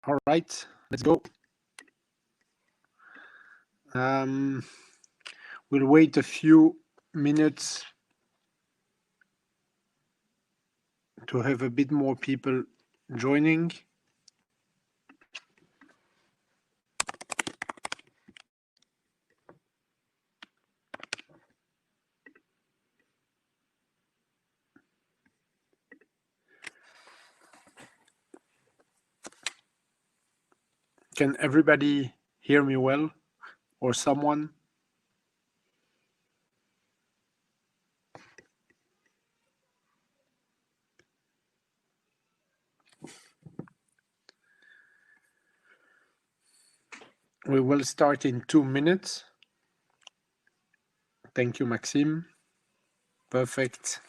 All right, let's go. We'll wait a few minutes to have a bit more people joining. Can everybody hear me well, or someone? We will start in 2 minutes. Thank you, Maxime. Perfect.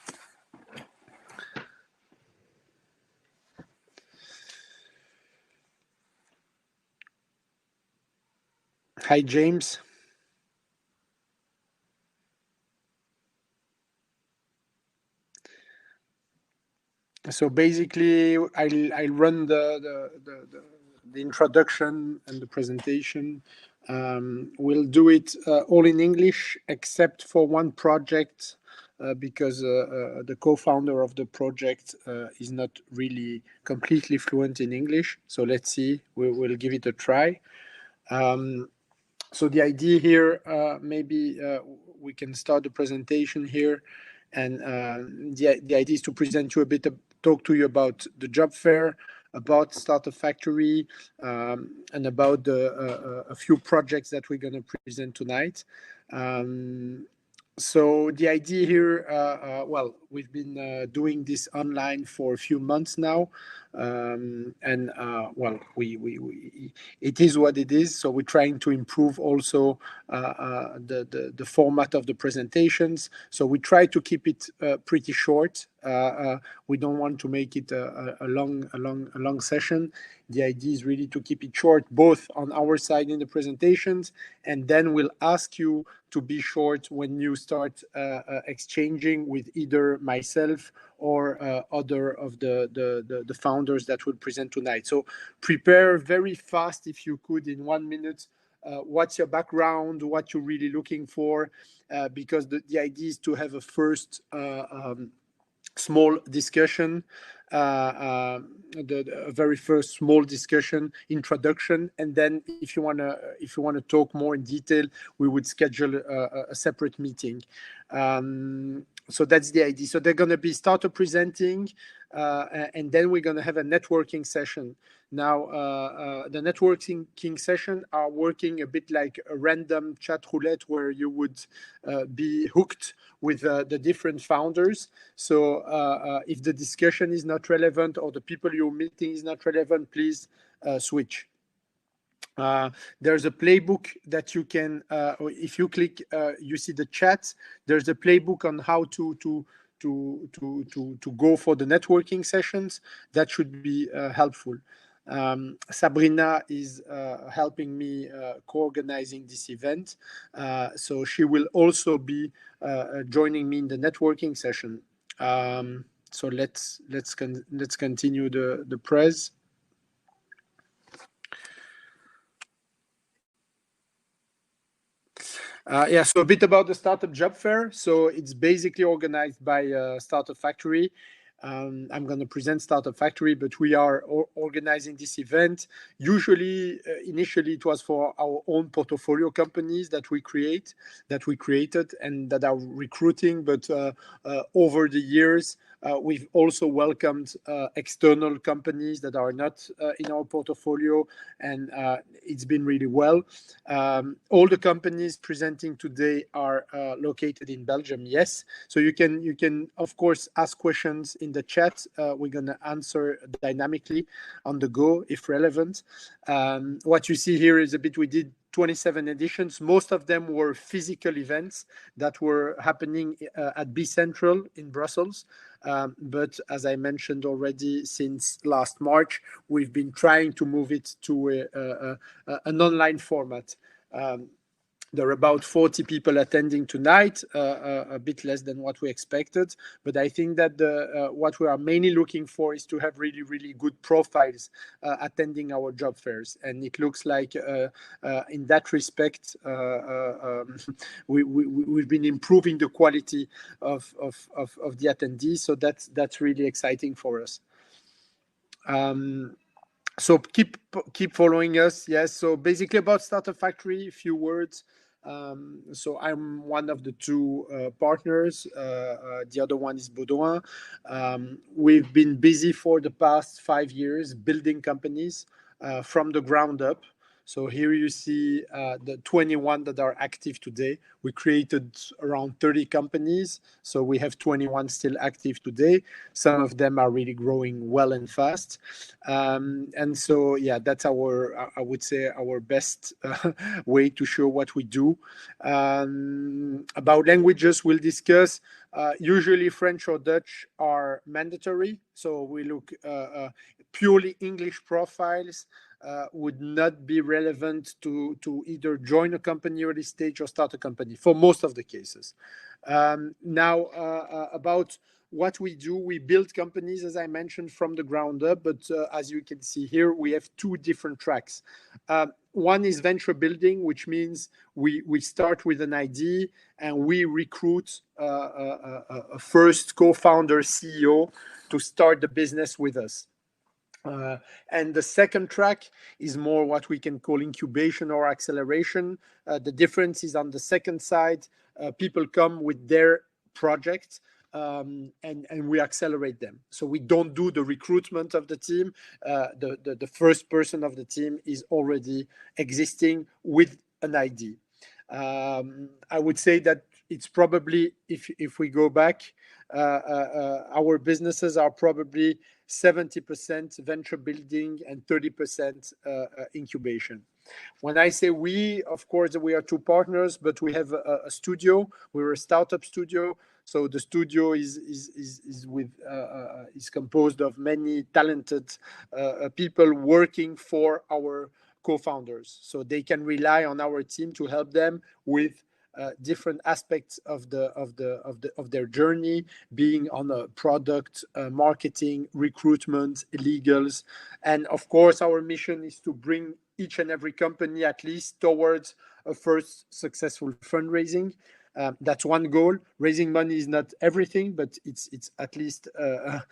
Hi, James. So basically, I'll run the introduction and the presentation. We'll do it all in English, except for one project, because the co-founder of the project is not really completely fluent in English. So let's see, we'll give it a try. So the idea here, maybe we can start the presentation here. And the idea is to present you a bit, talk to you about the job fair, about Startup Factory, and about a few projects that we're going to present tonight. So the idea here, well, we've been doing this online for a few months now, and well, it is what it is. So we're trying to improve also the format of the presentations. So we try to keep it pretty short. We don't want to make it a long session. The idea is really to keep it short, both on our side in the presentations, and then we'll ask you to be short when you start exchanging with either myself or other of the founders that will present tonight. So prepare very fast, if you could, in 1 minute. What's your background, what you're really looking for, because the idea is to have a first small discussion, the very first small discussion, introduction, and then if you want to talk more in detail, we would schedule a separate meeting. So that's the idea. So they're going to be starter presenting, and then we're going to have a networking session. Now, the networking session are working a bit like a random chat roulette, where you would be hooked with the different founders. So if the discussion is not relevant or the people you're meeting is not relevant, please switch. There's a playbook that you can, if you click, you see the chat. There's a playbook on how to go for the networking sessions. That should be helpful. Sabrina is helping me co-organizing this event, so she will also be joining me in the networking session. So let's continue the press. Yeah, so a bit about the Startup Job Fair. So it's basically organized by Startup Factory. I'm going to present Startup Factory, but we are organizing this event. Usually, initially, it was for our own portfolio companies that we created and that are recruiting. But over the years, we've also welcomed external companies that are not in our portfolio, and it's been really well. All the companies presenting today are located in Belgium, yes. So you can of course ask questions in the chat. We're going to answer dynamically on the go if relevant. What you see here is a bit, we did 27 editions. Most of them were physical events that were happening at B Central in Brussels. But as I mentioned already, since last March, we've been trying to move it to an online format. There are about 40 people attending tonight, a bit less than what we expected. But I think that what we are mainly looking for is to have really, really good profiles attending our job fairs. And it looks like in that respect, we've been improving the quality of the attendees. So that's really exciting for us. So keep following us. Yes. So basically about Startup Factory, a few words. So I'm one of the two partners. The other one is Baudouin. We've been busy for the past 5 years building companies from the ground up. So here you see the 21 that are active today. We created around 30 companies. So we have 21 still active today. Some of them are really growing well and fast. And so, yeah, that's our, I would say, our best way to show what we do. About languages, we'll discuss. Usually French or Dutch are mandatory. So we look purely English profiles. Would not be relevant to either join a company early stage or start a company for most of the cases. Now, about what we do, we build companies, as I mentioned, from the ground up. But as you can see here, we have two different tracks. One is venture building, which means we start with an idea and we recruit a first co-founder CEO to start the business with us. And the second track is more what we can call incubation or acceleration. The difference is on the second side, people come with their projects and we accelerate them. So we don't do the recruitment of the team. The first person of the team is already existing with an idea. I would say that it's probably, if we go back, our businesses are probably 70% venture building and 30% incubation. When I say we, of course, we are two partners, but we have a studio. We're a startup studio. So the studio is composed of many talented people working for our co-founders. So they can rely on our team to help them with different aspects of their journey, being on a product, marketing, recruitment, legals, and of course our mission is to bring each and every company at least towards a first successful fundraising. That's one goal. Raising money is not everything, but it's at least a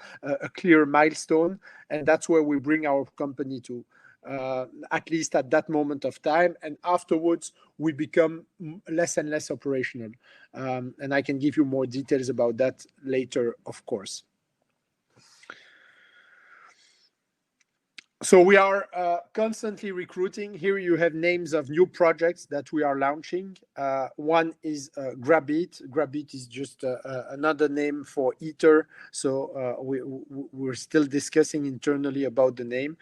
clear milestone, and that's where we bring our company to. At least at that moment of time, and afterwards we become less and less operational. And I can give you more details about that later, of course. So we are constantly recruiting. Here you have names of new projects that we are launching. One is Grabit. Grabit is just another name for eater. So we're still discussing internally about the name.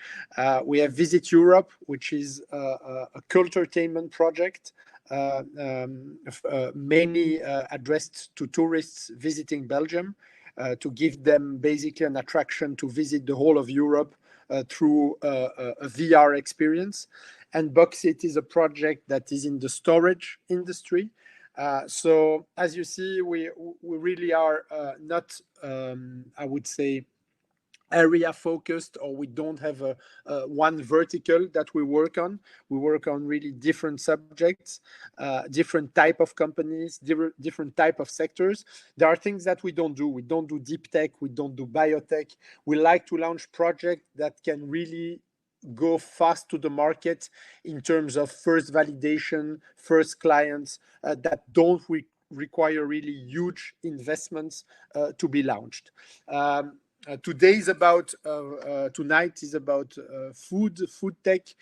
We have Visit Europe, which is a culturetainment project, mainly addressed to tourists visiting Belgium, to give them basically an attraction to visit the whole of Europe through a VR experience. And Boxit is a project that is in the storage industry. So as you see, we really are not, I would say, area focused, or we don't have a one vertical that we work on. We work on really different subjects, different type of companies, different type of sectors. There are things that we don't do. We don't do deep tech. We don't do biotech. We like to launch projects that can really go fast to the market in terms of first validation, first clients, that don't require really huge investments to be launched. Tonight is about FoodTech.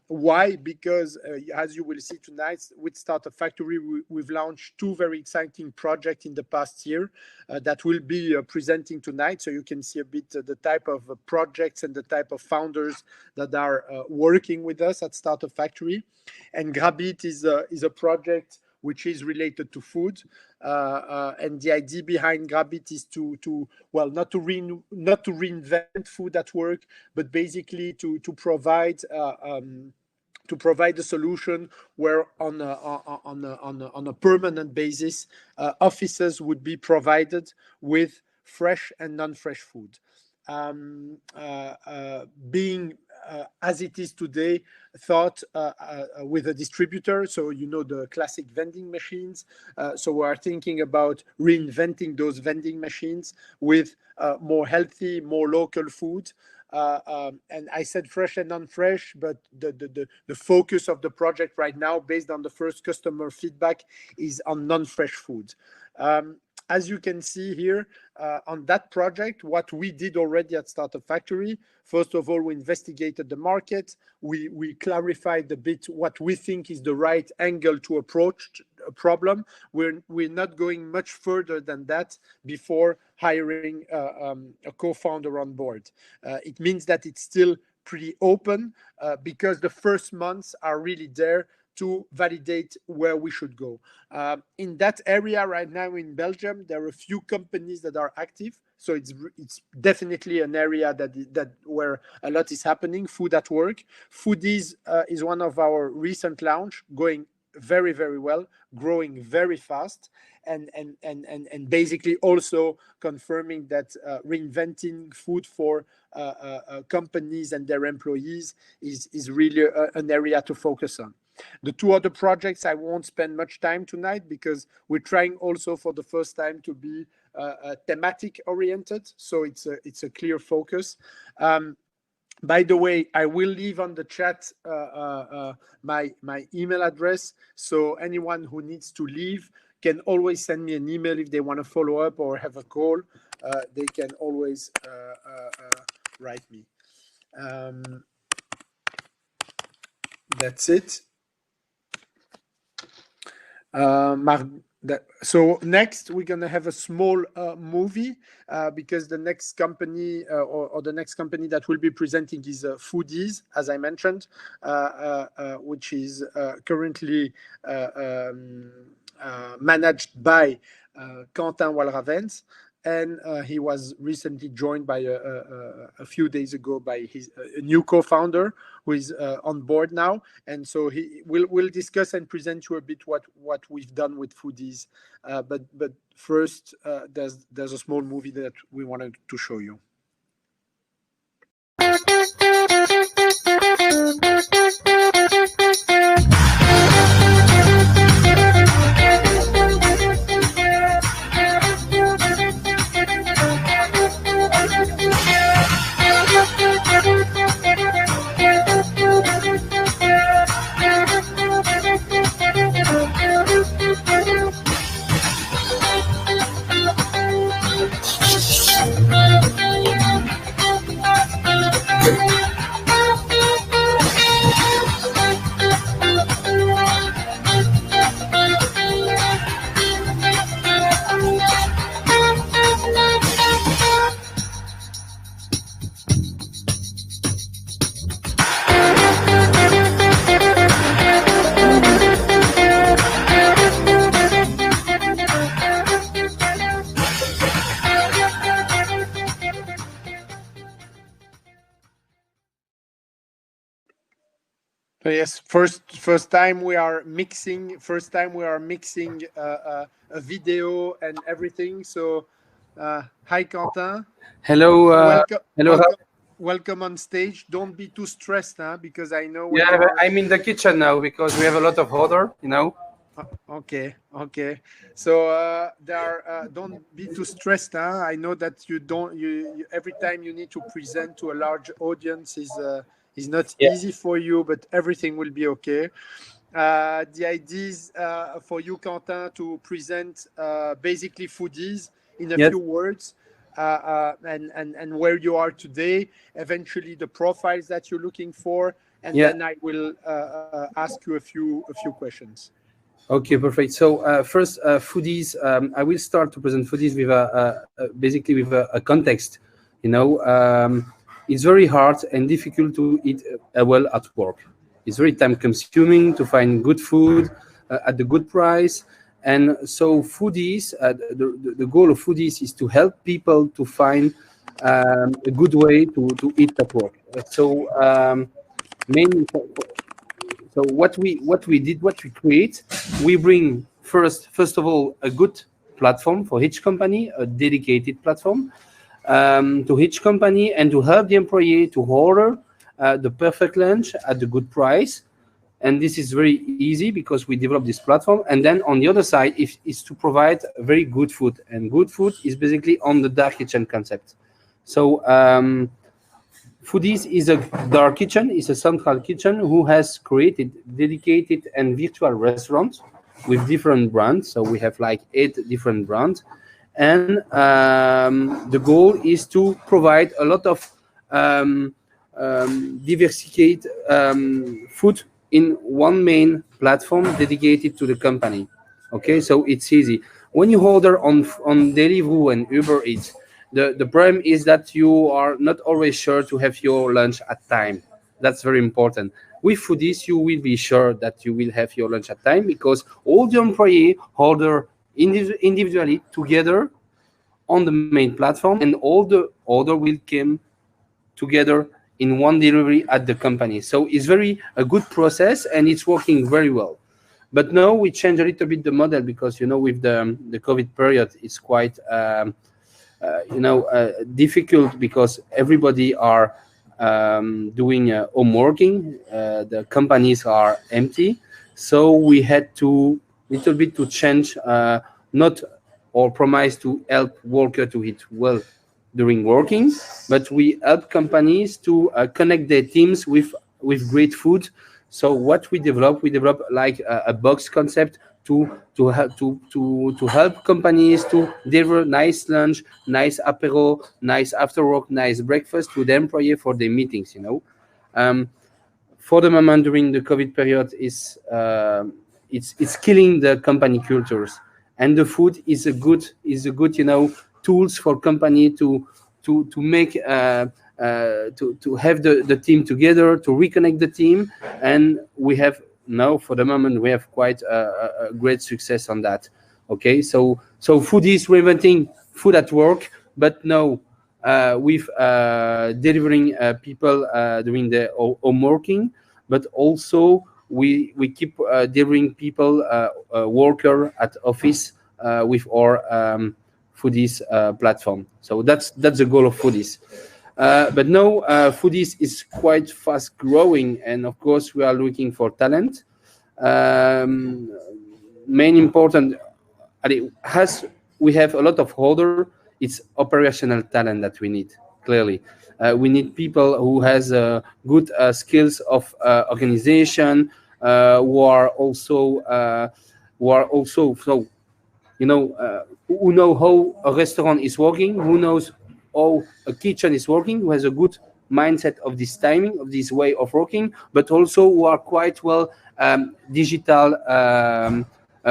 Why? Because as you will see tonight with Startup Factory, we've launched two very exciting projects in the past year that will be presenting tonight. So you can see a bit the type of projects and the type of founders that are working with us at Startup Factory. And Grabit is a project which is related to food. And the idea behind Grabit is not to reinvent food at work, but basically to provide to provide a solution where on a permanent basis, offices would be provided with fresh and non-fresh food. Being as it is today, thought with a distributor. So, you know, the classic vending machines. So we are thinking about reinventing those vending machines with more healthy, more local food. And I said fresh and non-fresh, but the focus of the project right now, based on the first customer feedback, is on non-fresh food. As you can see here on that project, what we did already at Startup Factory, first of all, we investigated the market. We clarified a bit what we think is the right angle to approach a problem. We're not going much further than that before hiring a co-founder on board. It means that it's still pretty open because the first months are really there to validate where we should go. In that area right now in Belgium, there are a few companies that are active. So it's definitely an area that where a lot is happening, food at work. FoodTech is one of our recent launch, going very, very well, growing very fast, and basically also confirming that reinventing food for companies and their employees is really an area to focus on. The two other projects I won't spend much time tonight because we're trying also for the first time to be thematic oriented, so it's a clear focus. By the way, I will leave on the chat my email address, so anyone who needs to leave can always send me an email if they want to follow up or have a call. They can always write me. That's it. So next we're gonna have a small movie because the next company or the next company that will be presenting is FoodTech, as I mentioned, which is currently managed by Quentin Walravens. And he was recently joined by a few days ago by his new co-founder who is on board now. And so he will discuss and present you a bit what we've done with FoodTech. But first, there's a small movie that we wanted to show you. Yes, first time we are mixing. A video and everything. So, hi Quentin. Hello. Welcome on stage. Don't be too stressed, because I know. I'm in the kitchen now because we have a lot of order. Okay. So don't be too stressed. I know that you every time you need to present to a large audience is not easy for you, but everything will be okay. The idea is for you, Quentin, to present basically FoodTech in a few words, and where you are today, eventually the profiles that you're looking for, and then I will ask you a few questions. Okay, perfect. So first, FoodTech. I will start to present FoodTech with basically with a context. It's very hard and difficult to eat well at work. It's very time-consuming to find good food at the good price. And so FoodTech, the goal of FoodTech is to help people to find a good way to eat at work. So mainly So what we create, we bring first of all a good platform for each company, a dedicated platform to each company, and to help the employee to order the perfect lunch at a good price. And this is very easy because we develop this platform. And then on the other side is to provide very good food, and good food is basically on the dark kitchen concept. So Foodiz is a dark kitchen, is a central kitchen who has created dedicated and virtual restaurants with different brands. So we have like 8 different brands. And the goal is to provide a lot of diversified food in one main platform dedicated to the company. Okay, so it's easy. When you order on Deliveroo and Uber Eats, the problem is that you are not always sure to have your lunch at time. That's very important. With Foodiz, you will be sure that you will have your lunch at time because all the employees order individually together on the main platform, and all the order will come together in one delivery at the company. So it's a good process, and it's working very well. But now we change a little bit the model because, with the COVID period, it's quite difficult because everybody are doing home working. The companies are empty, so we had to little bit to change, not or promise to help worker to eat well during working, but we help companies to connect their teams with great food. So what we develop like a box concept to help companies to deliver nice lunch, nice apero, nice after work, nice breakfast to the employee for their meetings. For the moment during the COVID period is it's killing the company cultures, and the food is a good tools for company to make to have the team together, to reconnect the team. And we have now, for the moment, we have quite a great success on that. Okay, so food is reinventing food at work, but now with delivering people during the home working, but also we keep delivering people worker at office with our Foodiz platform. So that's the goal of Foodiz. But now Foodiz is quite fast growing, and of course we are looking for talent. Main important, as we have a lot of order, it's operational talent that we need. Clearly, we need people who has good skills of organization, who are also so who know how a restaurant is working, who knows how a kitchen is working, who has a good mindset of this timing, of this way of working, but also who are quite well digital,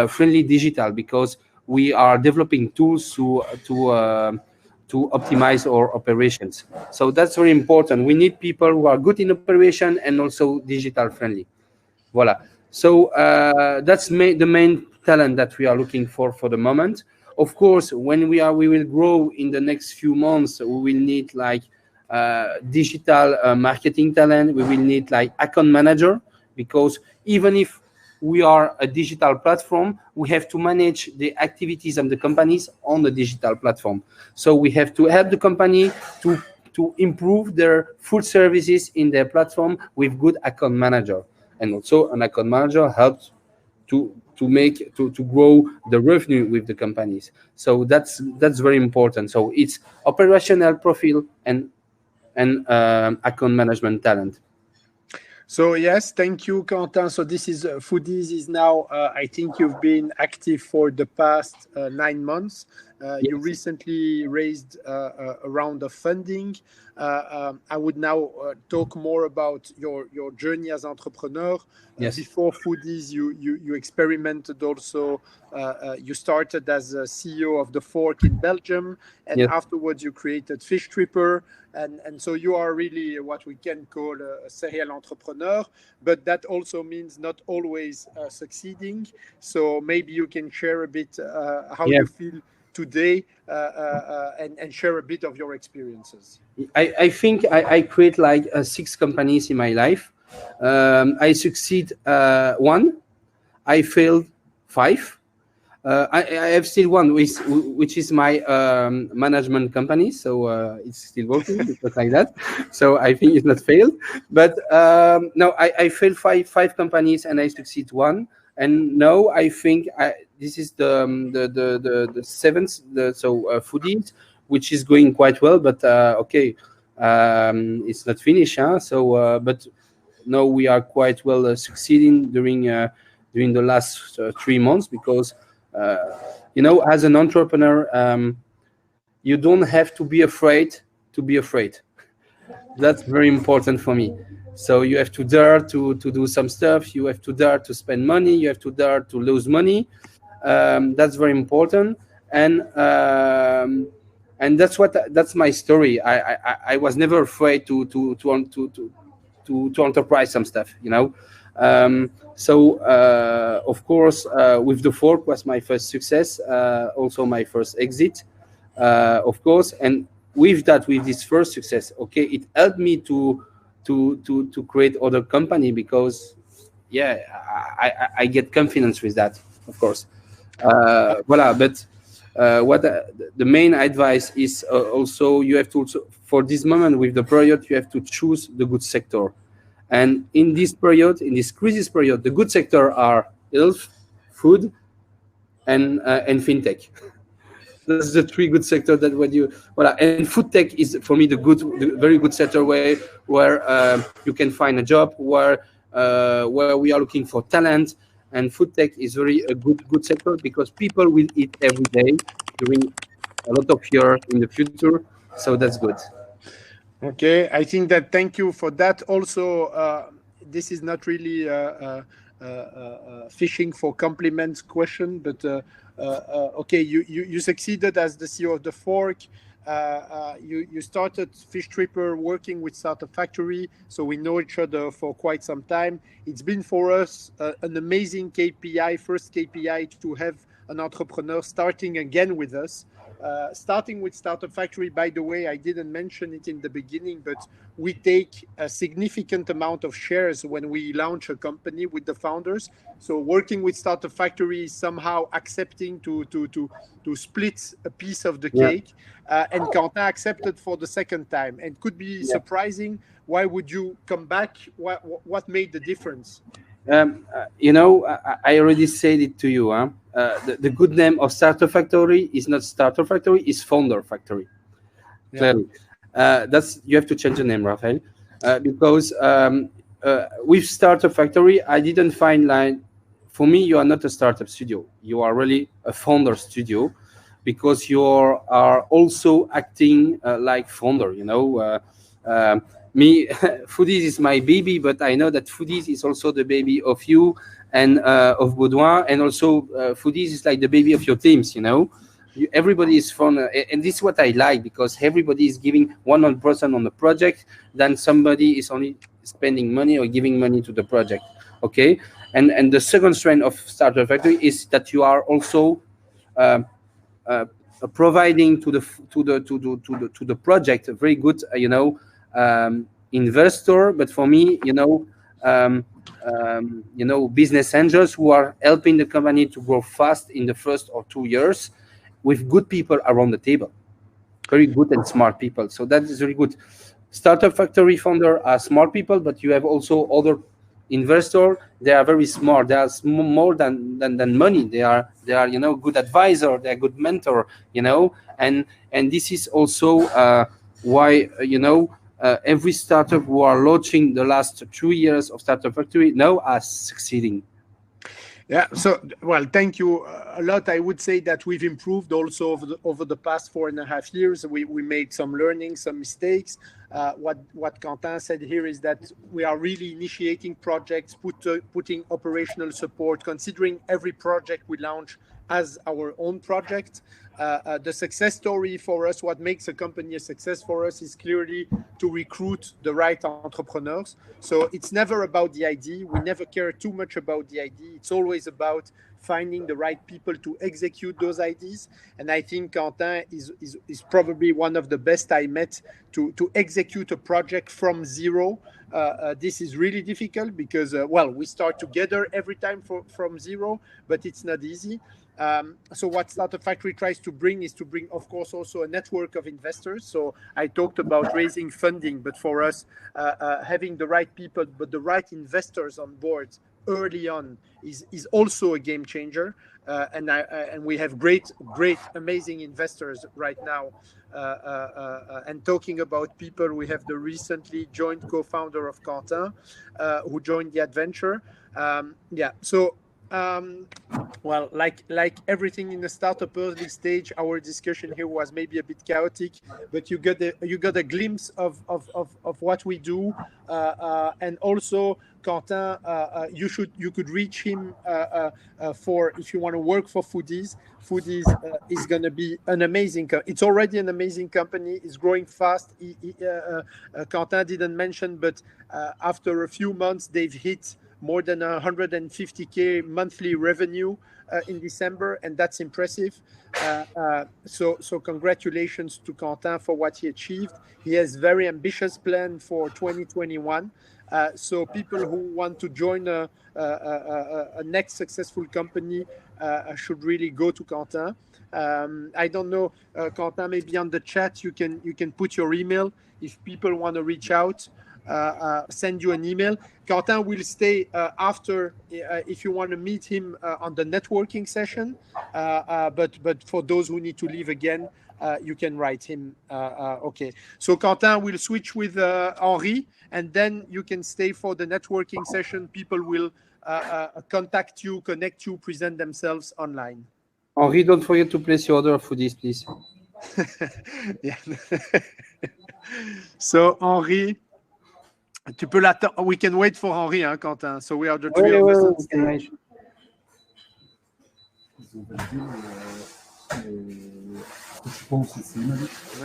friendly digital, because we are developing tools to optimize our operations. So that's very important. We need people who are good in operation and also digital friendly. Voila. So that's the main talent that we are looking for the moment. Of course, when we will grow in the next few months, we will need like digital marketing talent. We will need like account manager, because even if we are a digital platform, we have to manage the activities of the companies on the digital platform. So we have to help the company to improve their food services in their platform with good account manager. And also an account manager helps to grow the revenue with the companies. So that's very important. So it's operational profile and account management talent. So yes, thank you, Quentin. So this is Foodiz is now. I think you've been active for the past 9 months. You recently raised a round of funding. I would now talk more about your journey as entrepreneur. Yes. Before Foodiz, you experimented also. You started as a CEO of The Fork in Belgium, and afterwards you created Fish Tripper. And so you are really what we can call a serial entrepreneur, but that also means not always succeeding. So maybe you can share a bit how you feel today and share a bit of your experiences. I think I create like 6 companies in my life. I succeed 1, I failed 5. I have still one, which is my management company, so it's still working because like that. So I think it's not failed, but no, I failed five companies and I succeed 1. And now I think this is the seventh, Foodiz, which is going quite well, but okay, it's not finished, huh? So but now we are quite well succeeding during the last 3 months, because as an entrepreneur, you don't have to be afraid to be afraid. That's very important for me. So you have to dare to do some stuff. You have to dare to spend money. You have to dare to lose money. That's very important. And that's my story. I was never afraid to enterprise some stuff. Of course, with the fork was my first success, also my first exit, of course. And with this first success, okay, it helped me to create other company, because yeah, I get confidence with that, of course. Voilà, but what the main advice is, also you have to, for this moment with the period, you have to choose the good sector. And in this period, in this crisis period, the good sector are health, food, and fintech. That's the 3 good sectors that when you, voilà. And FoodTech is for me the very good sector where you can find a job, where we are looking for talent. And FoodTech is very a good sector, because people will eat every day during a lot of years in the future. So that's good. Okay, I think that, thank you for that. Also, this is not really fishing for compliments question, but okay, you succeeded as the CEO of the Fork. You started Fish Tripper working with Startup Factory, so we know each other for quite some time. It's been for us an amazing KPI, first KPI, to have an entrepreneur starting again with us. Starting with Startup Factory, by the way, I didn't mention it in the beginning, but we take a significant amount of shares when we launch a company with the founders. So working with Startup Factory is somehow accepting to split a piece of the cake. And Quentin accepted for the second time, and could be surprising. Why would you come back? What made the difference? I already said it to you. The good name of Startup Factory is not Startup Factory, it's Founder Factory. Clearly, that's, you have to change the name, Raphael, because with Startup Factory, I didn't find, like, for me, you are not a startup studio. You are really a founder studio, because you are also acting like founder. Me, Foodiz is my baby, but I know that Foodiz is also the baby of you and of Baudouin, and also Foodiz is like the baby of your teams. Everybody is fun, and this is what I like, because everybody is giving 100% on the project, then somebody is only spending money or giving money to the project. Okay, and the second strength of Startup Factory is that you are also providing to the project a very good investor, but for me, business angels who are helping the company to grow fast in the first or 2 years, with good people around the table, very good and smart people. So that is very good. Startup Factory founder are smart people, but you have also other investor. They are very smart. They are more than money. They are good advisor. They are good mentor. And this is also why every startup who are launching the last 2 years of Startup Factory now are succeeding. Yeah. So, well, thank you a lot. I would say that we've improved also over the past 4.5 years. We made some learning, some mistakes. What Quentin said here is that we are really initiating projects, putting operational support, considering every project we launch as our own project. The success story for us, what makes a company a success for us, is clearly to recruit the right entrepreneurs. So it's never about the idea. We never care too much about the idea. It's always about finding the right people to execute those ideas. And I think Quentin is probably one of the best I met to execute a project from zero. This is really difficult because, well, we start together every time from zero, but it's not easy. So what Startup Factory tries to bring is to bring, of course, also a network of investors. So I talked about raising funding, but for us, having the right people, but the right investors on board early on is also a game changer. And we have great, amazing investors right now. And talking about people, we have the recently joined co-founder of Quentin, who joined the adventure. Well, like everything in the startup early stage, our discussion here was maybe a bit chaotic, but you got a glimpse of what we do, and also Quentin, you could reach him for if you want to work for FoodTech. FoodTech is going to be an amazing. It's already an amazing company. It's growing fast. Quentin didn't mention, but after a few months, they've hit more than 150K monthly revenue in December, and that's impressive. So congratulations to Quentin for what he achieved. He has very ambitious plan for 2021. So people who want to join a next successful company should really go to Quentin. I don't know, Quentin, maybe on the chat you can put your email if people want to reach out. Send you an email. Quentin will stay after if you want to meet him on the networking session. But for those who need to leave again, you can write him. Okay. So Quentin will switch with Henri, and then you can stay for the networking session. People will contact you, connect you, present themselves online. Henri, don't forget to place your order for this, please. Yeah. So Henri. Tu peux l'attendre. We can wait for Henri, hein, Quentin. So we are the three of us on stage.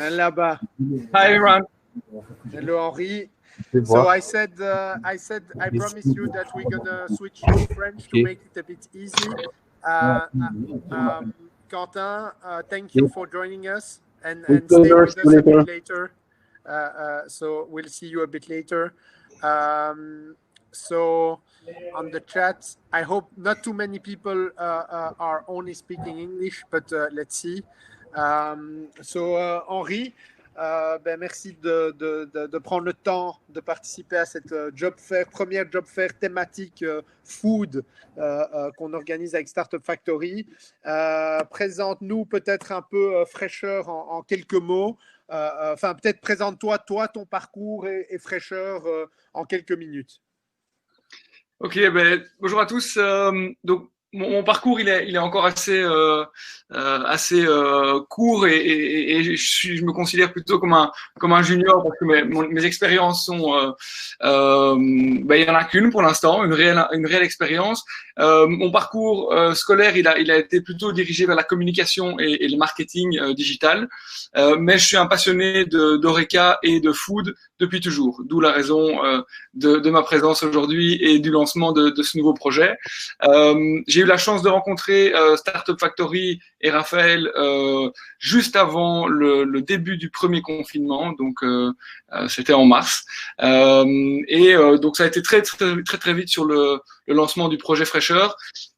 Là-bas. Hi everyone. Hello Henri. So I said I promise you that we're gonna switch to French to make it a bit easy. Quentin, thank you for joining us and stay with us a bit later. So we'll see you a bit later. So on the chat, I hope not too many people are only speaking English, but let's see. So Henri, merci de prendre le temps de participer à cette job fair, première job fair thématique food qu'on organise avec Startup Factory. Présente-nous peut-être un peu Freshr en quelques mots. Enfin, peut-être présente-toi, ton parcours et Freshr en quelques minutes. Ok, bonjour à tous. Donc, mon parcours, il est encore assez court et je me considère plutôt comme un junior parce que mes expériences sont, il y en a qu'une pour l'instant, une réelle expérience. Mon parcours scolaire, il a été plutôt dirigé vers la communication et le marketing digital, mais je suis un passionné d'Horeca et de food depuis toujours, d'où la raison de ma présence aujourd'hui et du lancement de ce nouveau projet. J'ai eu la chance de rencontrer Startup Factory et Raphaël juste avant le début du premier confinement, donc c'était en mars. Donc ça a été très vite sur le lancement du projet Freshr,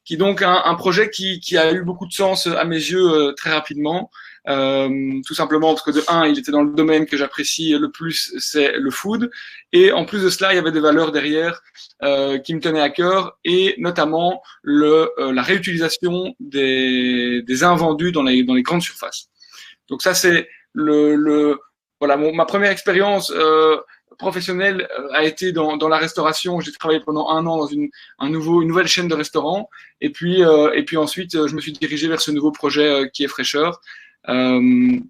qui est donc un projet qui a eu beaucoup de sens à mes yeux très rapidement. Tout simplement parce que de un, il était dans le domaine que j'apprécie le plus, c'est le food, et en plus de cela, il y avait des valeurs derrière qui me tenaient à cœur, et notamment la réutilisation des invendus dans les grandes surfaces. Donc ça, c'est voilà, ma première expérience professionnelle a été dans la restauration. J'ai travaillé pendant 1 an dans une nouvelle chaîne de restaurants, et puis ensuite je me suis dirigé vers ce nouveau projet qui est Freshr,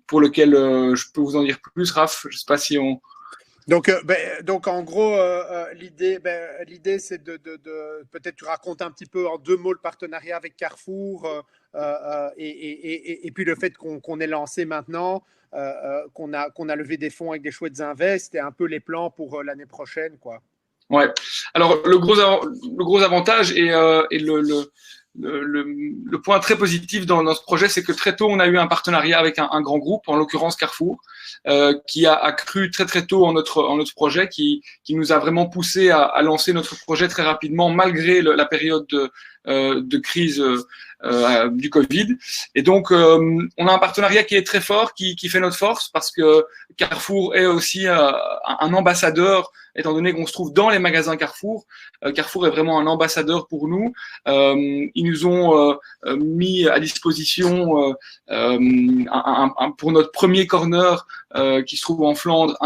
pour lequel je peux vous en dire plus, Raph. Je sais pas si on... Donc en gros, l'idée, c'est peut-être tu racontes un petit peu en 2 mots le partenariat avec Carrefour et puis le fait qu'on est lancé maintenant, qu'on a levé des fonds avec des chouettes invests et un peu les plans pour l'année prochaine, quoi. Ouais. Alors le gros avantage et le point très positif dans ce projet, c'est que très tôt on a eu un partenariat avec un grand groupe, en l'occurrence Carrefour, qui a cru très tôt en notre projet, qui nous a vraiment poussé à lancer notre projet très rapidement malgré la période de crise du Covid. Et donc on a un partenariat qui est très fort, qui fait notre force, parce que Carrefour est aussi un ambassadeur, étant donné qu'on se trouve dans les magasins Carrefour. Carrefour est vraiment un ambassadeur pour nous. Ils nous ont mis à disposition pour notre premier corner qui se trouve en Flandre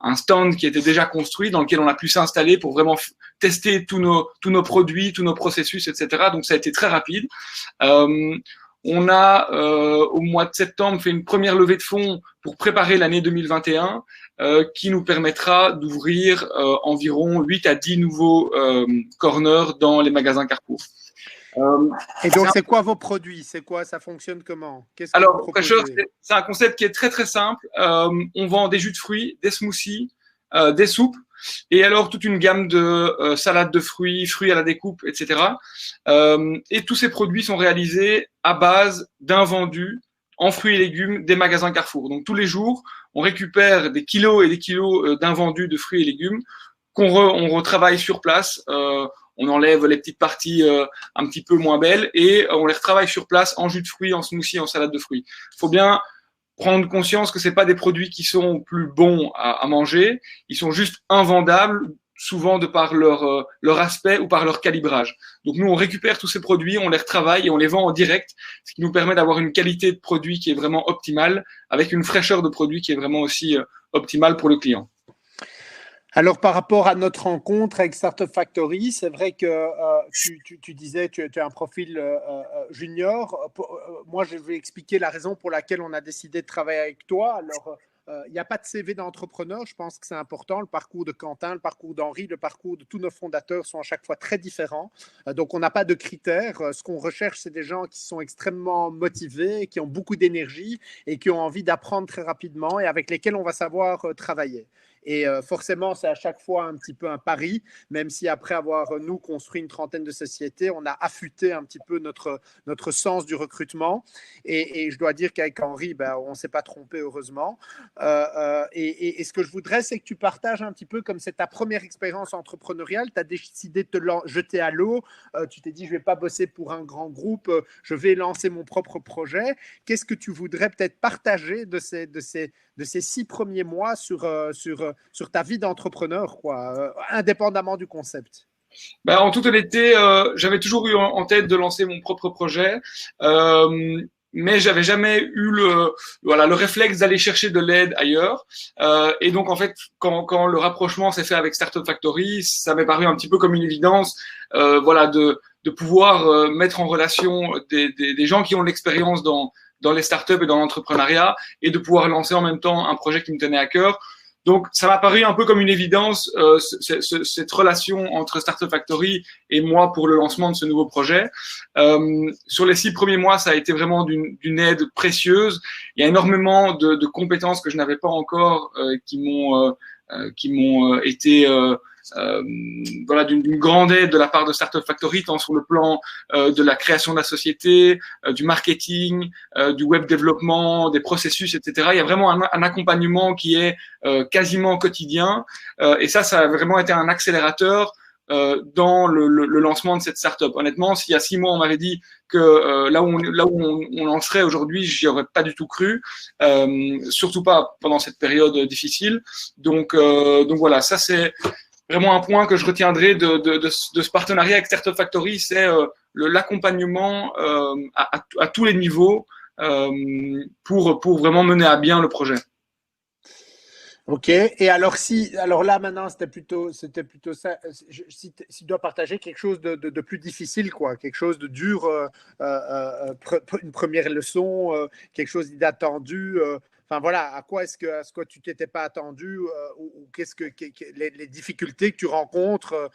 un stand qui était déjà construit dans lequel on a pu s'installer pour vraiment tester tous nos produits, tous nos processus, etc. Donc ça a été très rapide. On a au mois de septembre fait une première levée de fonds pour préparer l'année 2021 qui nous permettra d'ouvrir environ 8 à 10 nouveaux corners dans les magasins Carrefour. Et donc, c'est quoi vos produits? C'est quoi? Ça fonctionne comment? Alors, Freshr, c'est un concept qui est très simple. On vend des jus de fruits, des smoothies, des soupes, et alors toute une gamme de salades de fruits, fruits à la découpe, etc. Et tous ces produits sont réalisés à base d'invendus en fruits et légumes des magasins Carrefour. Donc tous les jours, on récupère des kilos et des kilos d'invendus de fruits et légumes qu'on retravaille sur place. On enlève les petites parties un petit peu moins belles et on les retravaille sur place en jus de fruits, en smoothie, en salade de fruits. Il faut bien prendre conscience que c'est pas des produits qui sont plus bons à manger. Ils sont juste invendables, souvent de par leur aspect ou par leur calibrage. Donc nous, on récupère tous ces produits, on les retravaille et on les vend en direct, ce qui nous permet d'avoir une qualité de produit qui est vraiment optimale, avec une fraîcheur de produit qui est vraiment aussi optimale pour le client. Alors, par rapport à notre rencontre avec Startup Factory, c'est vrai que tu disais que tu as un profil junior. Moi, je vais expliquer la raison pour laquelle on a décidé de travailler avec toi. Alors, il n'y a pas de CV d'entrepreneur. Je pense que c'est important. Le parcours de Quentin, le parcours d'Henri, le parcours de tous nos fondateurs sont à chaque fois très différents. Donc, on n'a pas de critères. Ce qu'on recherche, c'est des gens qui sont extrêmement motivés, qui ont beaucoup d'énergie et qui ont envie d'apprendre très rapidement et avec lesquels on va savoir travailler. Et forcément, c'est à chaque fois un petit peu un pari, même si après avoir, nous, construit une trentaine de sociétés, on a affûté un petit peu notre sens du recrutement. Et je dois dire qu'avec Henri, on ne s'est pas trompé, heureusement. Et ce que je voudrais, c'est que tu partages un petit peu, comme c'est ta première expérience entrepreneuriale, tu as décidé de te jeter à l'eau, tu t'es dit, je ne vais pas bosser pour un grand groupe, je vais lancer mon propre projet. Qu'est-ce que tu voudrais peut-être partager de ces 6 premiers mois sur ta vie d'entrepreneur, quoi, indépendamment du concept? En toute honnêteté, j'avais toujours eu en tête de lancer mon propre projet, mais j'avais jamais eu le réflexe d'aller chercher de l'aide ailleurs. Et donc en fait, quand le rapprochement s'est fait avec Startup Factory, ça m'est paru un petit peu comme une évidence, de pouvoir mettre en relation des gens qui ont de l'expérience dans les startups et dans l'entrepreneuriat et de pouvoir lancer en même temps un projet qui me tenait à cœur. Donc, ça m'a paru un peu comme une évidence, cette relation entre Startup Factory et moi pour le lancement de ce nouveau projet. Sur les 6 premiers mois, ça a été vraiment d'une aide précieuse. Il y a énormément de compétences que je n'avais pas encore qui m'ont été d'une grande aide de la part de Startup Factory, tant sur le plan de la création de la société, du marketing, du web développement, des processus, etc. Il y a vraiment un accompagnement qui est quasiment quotidien, et ça a vraiment été un accélérateur dans le lancement de cette startup. Honnêtement, s'il y a 6 mois on m'avait dit que là où on lancerait aujourd'hui, j'y aurais pas du tout cru, surtout pas pendant cette période difficile. Donc voilà, ça c'est vraiment un point que je retiendrai de ce partenariat avec Startup Factory, c'est l'accompagnement à tous les niveaux pour vraiment mener à bien le projet. Ok. Et alors là maintenant c'était plutôt ça. Si tu dois partager quelque chose de plus difficile, quoi, quelque chose de dur, une première leçon, quelque chose d'inattendu. enfin voilà, à quoi est-ce que tu t'étais pas attendu ou qu'est-ce que les difficultés que tu rencontres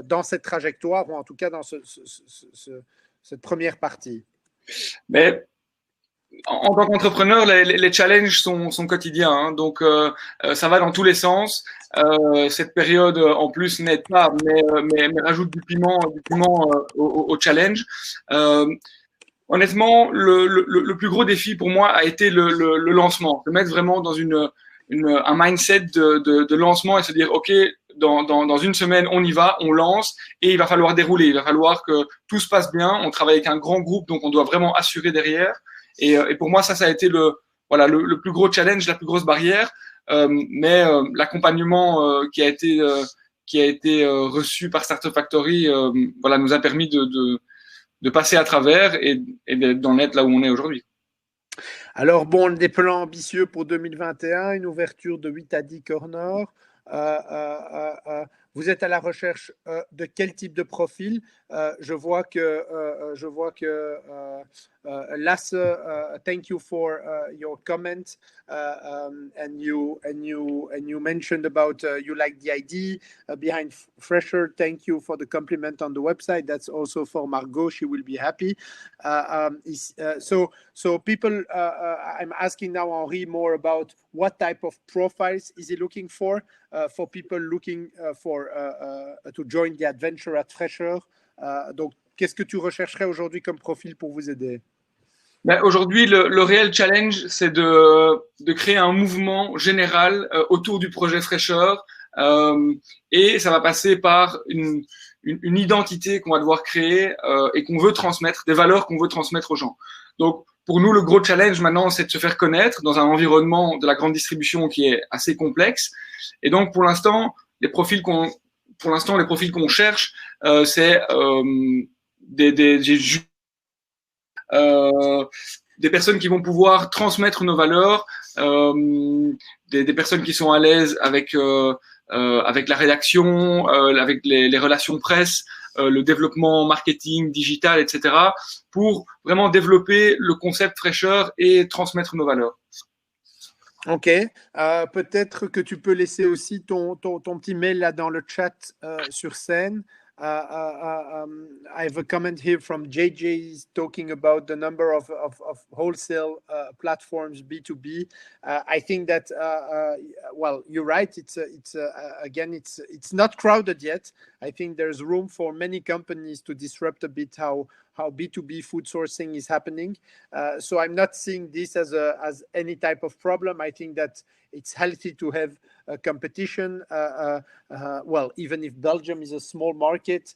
dans cette trajectoire ou en tout cas dans cette première partie? Mais en tant qu'entrepreneur, les challenges sont quotidiens, hein, donc ça va dans tous les sens. Cette période en plus n'aide pas, mais rajoute du piment au challenge. Honnêtement, le plus gros défi pour moi a été le lancement, se mettre vraiment dans un mindset de lancement et se dire ok, dans une semaine on y va, on lance et il va falloir dérouler, il va falloir que tout se passe bien. On travaille avec un grand groupe, donc on doit vraiment assurer derrière. Et pour moi, ça a été le plus gros challenge, la plus grosse barrière. Mais l'accompagnement qui a été reçu par Startup Factory, voilà, nous a permis de passer à travers et d'en être là où on est aujourd'hui. Alors, bon, des plans ambitieux pour 2021, une ouverture de 8 à 10 corners. Vous êtes à la recherche de quel type de profil? Je vois que Lasse, thank you for your comment, and you mentioned about you like the idea behind Freshr. Thank you for the compliment on the website. That's also for Margot. She will be happy. So people, I'm asking now Henri more about what type of profiles is he looking for people looking to join the adventure at Freshr. Donc, qu'est-ce que tu rechercherais aujourd'hui comme profil pour vous aider? Ben, aujourd'hui, le réel challenge, c'est de créer un mouvement général autour du projet Freshr. Et ça va passer par une identité qu'on va devoir créer et qu'on veut transmettre, des valeurs qu'on veut transmettre aux gens. Donc, pour nous, le gros challenge maintenant, c'est de se faire connaître dans un environnement de la grande distribution qui est assez complexe. Et donc, pour l'instant, les profils qu'on cherche, c'est des personnes qui vont pouvoir transmettre nos valeurs, des personnes qui sont à l'aise avec la rédaction, avec les relations presse, le développement marketing, digital, etc., pour vraiment développer le concept Freshr et transmettre nos valeurs. Ok. Peut-être que tu peux laisser aussi ton petit mail là dans le chat sur scène. I have a comment here from JJ talking about the number of wholesale platforms B2B. I think that well, you're right. It's not crowded yet. I think there's room for many companies to disrupt a bit how B2B food sourcing is happening. So I'm not seeing this as any type of problem. I think that it's healthy to have competition. Well, even if Belgium is a small market,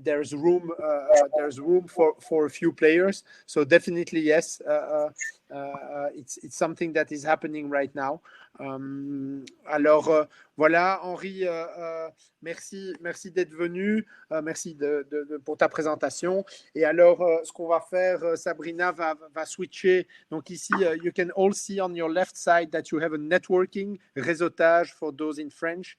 there's room for a few players. So definitely yes, it's something that is happening right now. Alors voilà, Henri, merci d'être venu, merci pour ta présentation. Et alors, ce qu'on va faire, Sabrina va switcher. Donc ici, you can all see on your left side that you have a networking, réseautage for those in French.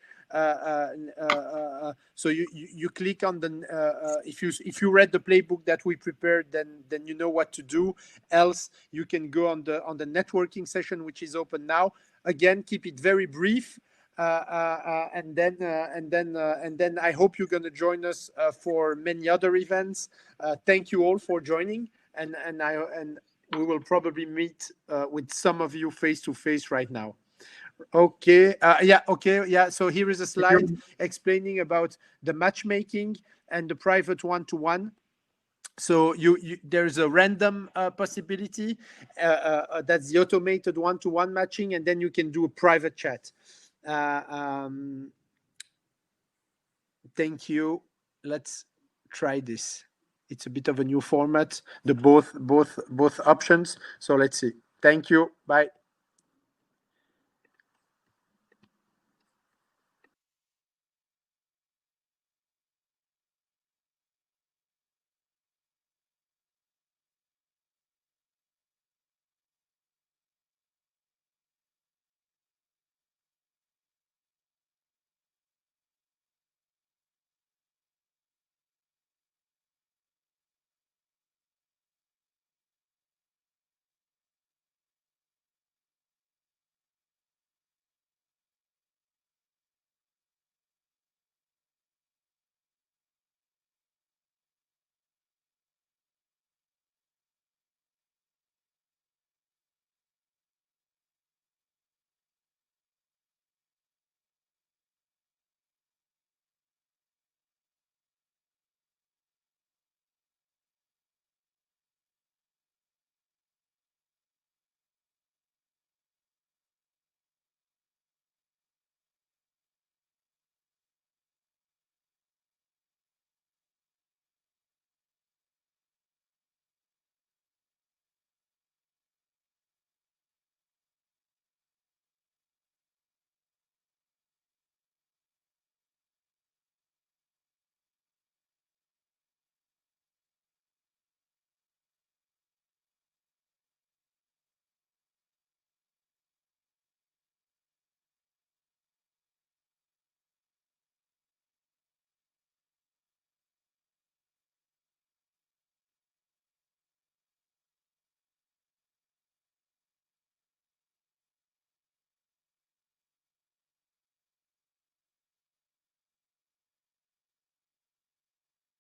So you click on the if you read the playbook that we prepared, then you know what to do. Else, you can go on the networking session, which is open now. Again, keep it very brief, and then I hope you're going to join us for many other events. Thank you all for joining, and we will probably meet with some of you face to face right now. Okay. So here is a slide explaining about the matchmaking and the private one-to-one. So there's a random possibility that's the automated one-to-one matching, and then you can do a private chat. Thank you. Let's try this. It's a bit of a new format, the both options. So let's see. Thank you. Bye.